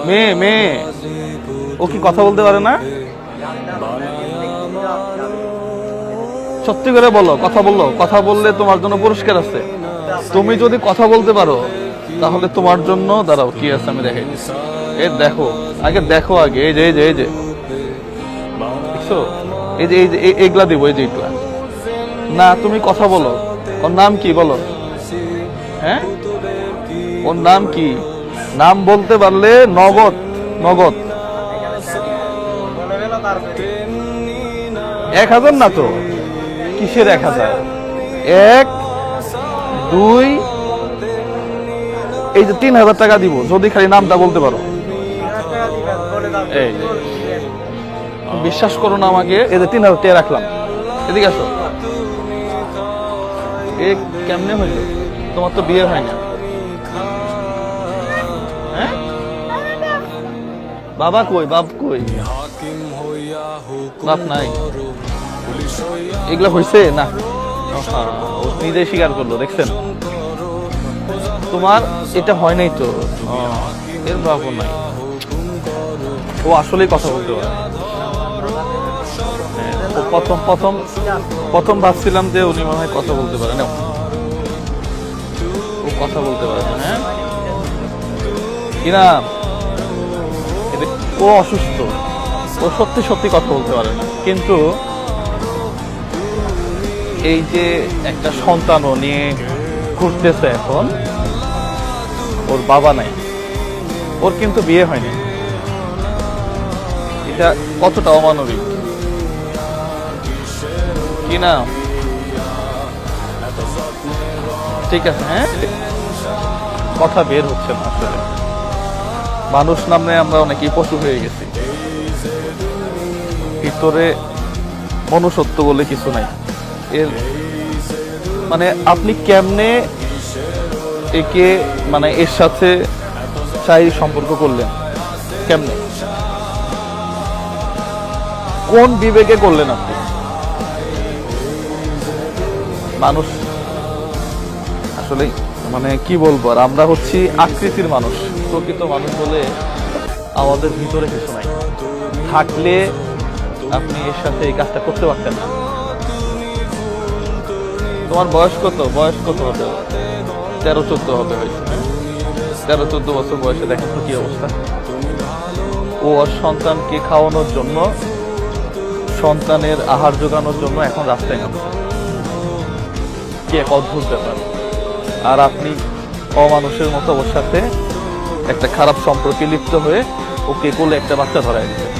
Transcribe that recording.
মেয়ে মেয়ে, ও কি কথা বলতে পারে না? সত্যি করে বলো, কথা বললো, কথা বললে তোমার জন্য পুরস্কার আছে। তুমি যদি কথা বলতে পারো তাহলে তোমার জন্য, দাঁড়াও কি আছে আমি দেখাই। এ দেখো, আগে দেখো, আগে এই যে এই যে এই যে দেখছো, এই যে এই যে এগুলা দিব, এই যে এগুলা না। তুমি কথা বলো, ওর নাম কি বলো? হ্যাঁ, ওর নাম কি? নাম বলতে পারলে নগদ নগদ 1000 না তো, কিসের 1000? 1 2, এই যে 3000 টাকা দিব যদি খালি নামটা বলতে পারো। এই যে, বিশ্বাস করো না আমাকে, এই যে 3000 টাকা রাখলাম। এদিকে আসো। এ কেমনে হইল? তোমার তো বিয়ে হয় না। হ্যাঁ, বাবা কই? বাপ কই? বাপ নাই। এগুলা হয়েছে না, ও নিজে স্বীকার করলো, দেখছেন? তোমার এটা হয় নাই তো, এর বাবু নাই। ও আসলেই কথা বলতে পারে। ও প্রথম প্রথম প্রথম ভাবছিলাম যে উনি মনে হয় কথা বলতে পারে না। ও কথা বলতে পারে না। হ্যাঁ, কি নাম? ও অসুস্থ, ও সত্যি সত্যি কথা বলতে পারে না। কিন্তু এই যে একটা সন্তানও নিয়ে ঘুরতেছে এখন, ওর বাবা নাই, ওর কিন্তু বিয়ে হয়নি। এটা কতটা অমানবিক, কি না? ঠিক আছে, হ্যাঁ, কথা বের হচ্ছে না। আসলে মানুষ নামে আমরা অনেকেই পশু হয়ে গেছি, ভিতরে মনুষ্যত্ব বলে কিছু নাই। এর মানে আপনি কেমনে একে, মানে এর সাথে শারীরিক সম্পর্ক করলেন? কেমনে, কোন বিবেকে করলেন আপনি? মানুষ আসলে মানে কি বলবো, আর আমরা হচ্ছি আকৃতির মানুষ, প্রকৃত মানুষ বলে আমাদের ভিতরে কিছু নাই। থাকলে আপনি এর সাথে এই কাজটা করতে পারতেন না। তোমার বয়স কত? বয়স কত হবে? 13-14 হবে হয়েছে। 13-14 বছর বয়সে দেখেন তো কি অবস্থা। ও ওর সন্তানকে খাওয়ানোর জন্য, সন্তানের আহার জোগানোর জন্য এখন রাস্তায় নামছে। কি এক অদ্ভুত ব্যাপার। আর আপনি অমানুষের মতো ওর সাথে একটা খারাপ সম্পর্কে লিপ্ত হয়ে ওকে কোলে একটা বাচ্চা ধরায় দিচ্ছেন।